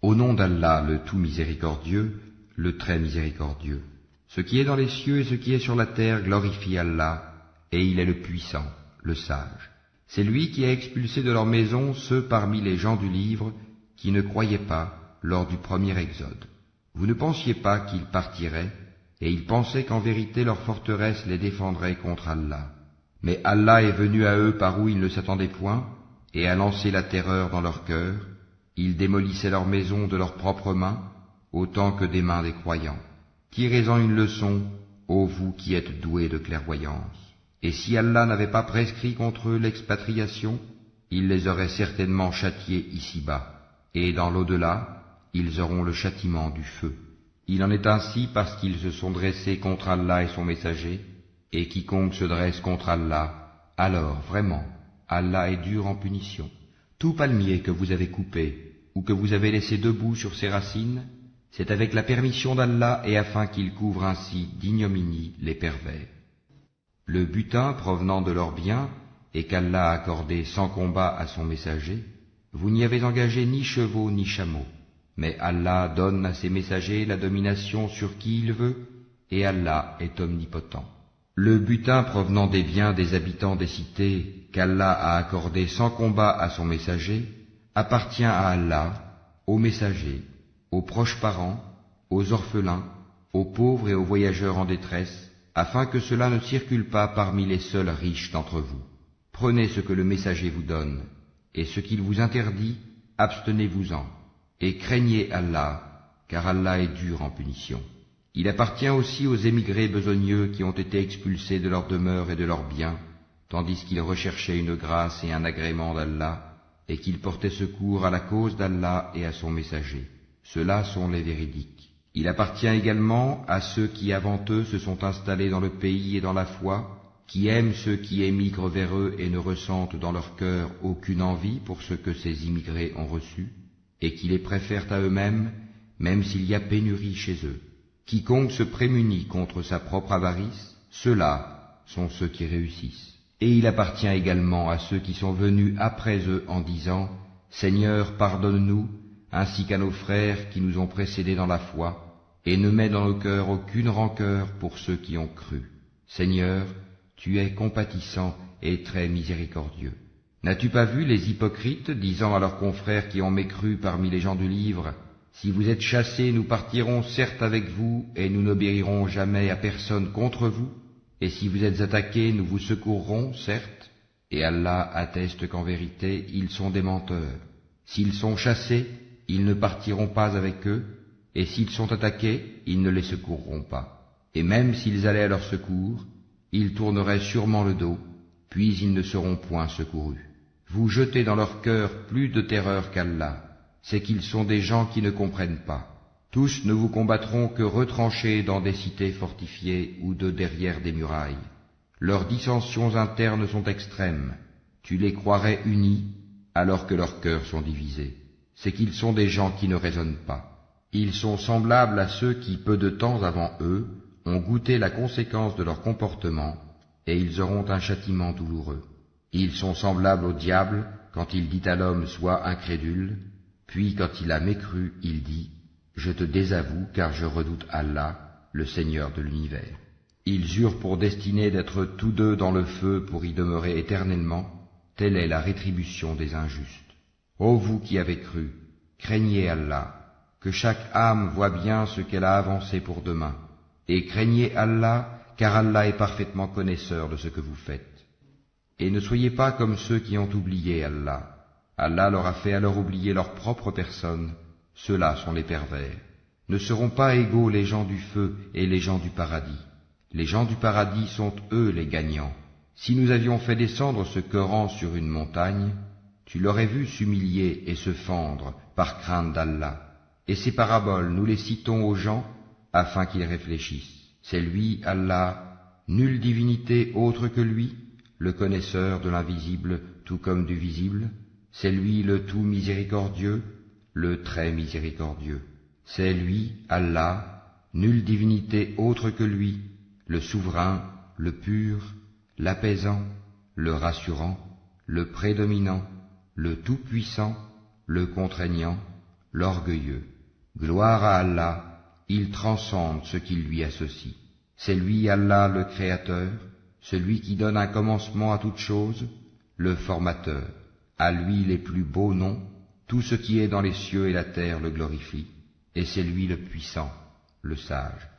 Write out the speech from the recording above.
Au nom d'Allah, le tout miséricordieux, le très miséricordieux. Ce qui est dans les cieux et ce qui est sur la terre glorifie Allah, et il est le puissant, le sage. C'est lui qui a expulsé de leur maison ceux parmi les gens du livre qui ne croyaient pas lors du premier exode. Vous ne pensiez pas qu'ils partiraient, et ils pensaient qu'en vérité leur forteresse les défendrait contre Allah. Mais Allah est venu à eux par où ils ne s'attendaient point, et a lancé la terreur dans leur cœur. Ils démolissaient leurs maisons de leurs propres mains, autant que des mains des croyants. Tirez-en une leçon, ô vous qui êtes doués de clairvoyance. Et si Allah n'avait pas prescrit contre eux l'expatriation, il les aurait certainement châtiés ici-bas, et dans l'au-delà, ils auront le châtiment du feu. Il en est ainsi parce qu'ils se sont dressés contre Allah et son messager, et quiconque se dresse contre Allah, alors vraiment, Allah est dur en punition. Tout palmier que vous avez coupé, ou que vous avez laissé debout sur ses racines, c'est avec la permission d'Allah et afin qu'il couvre ainsi d'ignominie les pervers. Le butin provenant de leurs biens, et qu'Allah a accordé sans combat à son messager, vous n'y avez engagé ni chevaux ni chameaux, mais Allah donne à ses messagers la domination sur qui il veut, et Allah est omnipotent. Le butin provenant des biens des habitants des cités, qu'Allah a accordé sans combat à son messager, appartient à Allah, aux messagers, aux proches parents, aux orphelins, aux pauvres et aux voyageurs en détresse, afin que cela ne circule pas parmi les seuls riches d'entre vous. Prenez ce que le messager vous donne, et ce qu'il vous interdit, abstenez-vous-en, et craignez Allah, car Allah est dur en punition. Il appartient aussi aux émigrés besogneux qui ont été expulsés de leur demeure et de leurs biens, tandis qu'ils recherchaient une grâce et un agrément d'Allah, et qu'ils portaient secours à la cause d'Allah et à son messager. Ceux-là sont les véridiques. Il appartient également à ceux qui avant eux se sont installés dans le pays et dans la foi, qui aiment ceux qui émigrent vers eux et ne ressentent dans leur cœur aucune envie pour ce que ces immigrés ont reçu, et qui les préfèrent à eux-mêmes, même s'il y a pénurie chez eux. Quiconque se prémunit contre sa propre avarice, ceux-là sont ceux qui réussissent. Et il appartient également à ceux qui sont venus après eux en disant « Seigneur, pardonne-nous, ainsi qu'à nos frères qui nous ont précédés dans la foi, et ne mets dans nos cœurs aucune rancœur pour ceux qui ont cru. Seigneur, tu es compatissant et très miséricordieux. N'as-tu pas vu les hypocrites disant à leurs confrères qui ont mécru parmi les gens du livre, « Si vous êtes chassés, nous partirons certes avec vous, et nous n'obéirons jamais à personne contre vous, et si vous êtes attaqués, nous vous secourrons, certes, et Allah atteste qu'en vérité, ils sont des menteurs. S'ils sont chassés, ils ne partiront pas avec eux, et s'ils sont attaqués, ils ne les secourront pas. Et même s'ils allaient à leur secours, ils tourneraient sûrement le dos, puis ils ne seront point secourus. Vous jetez dans leur cœur plus de terreur qu'Allah, c'est qu'ils sont des gens qui ne comprennent pas. Tous ne vous combattront que retranchés dans des cités fortifiées ou de derrière des murailles. Leurs dissensions internes sont extrêmes. Tu les croirais unis, alors que leurs cœurs sont divisés. C'est qu'ils sont des gens qui ne raisonnent pas. Ils sont semblables à ceux qui, peu de temps avant eux, ont goûté la conséquence de leur comportement, et ils auront un châtiment douloureux. Ils sont semblables au diable quand il dit à l'homme « Sois incrédule », puis quand il a mécru, il dit « Je te désavoue car je redoute Allah, le Seigneur de l'univers. » Ils eurent pour destinée d'être tous deux dans le feu pour y demeurer éternellement, telle est la rétribution des injustes. Ô vous qui avez cru, craignez Allah, que chaque âme voie bien ce qu'elle a avancé pour demain, et craignez Allah, car Allah est parfaitement connaisseur de ce que vous faites. Et ne soyez pas comme ceux qui ont oublié Allah. Allah leur a fait alors oublier leur propre personne, ceux-là sont les pervers. Ne seront pas égaux les gens du feu et les gens du paradis. Les gens du paradis sont eux les gagnants. Si nous avions fait descendre ce Coran sur une montagne, tu l'aurais vu s'humilier et se fendre par crainte d'Allah. Et ces paraboles, nous les citons aux gens afin qu'ils réfléchissent. C'est lui, Allah, nulle divinité autre que lui, le connaisseur de l'invisible tout comme du visible. C'est lui le tout miséricordieux, le très miséricordieux. C'est lui, Allah, nulle divinité autre que lui, le souverain, le pur, l'apaisant, le rassurant, le prédominant, le tout-puissant, le contraignant, l'orgueilleux. Gloire à Allah, il transcende ce qui lui associe. C'est lui Allah le Créateur, celui qui donne un commencement à toute chose, le Formateur. À lui les plus beaux noms, tout ce qui est dans les cieux et la terre le glorifie, et c'est lui le puissant, le sage.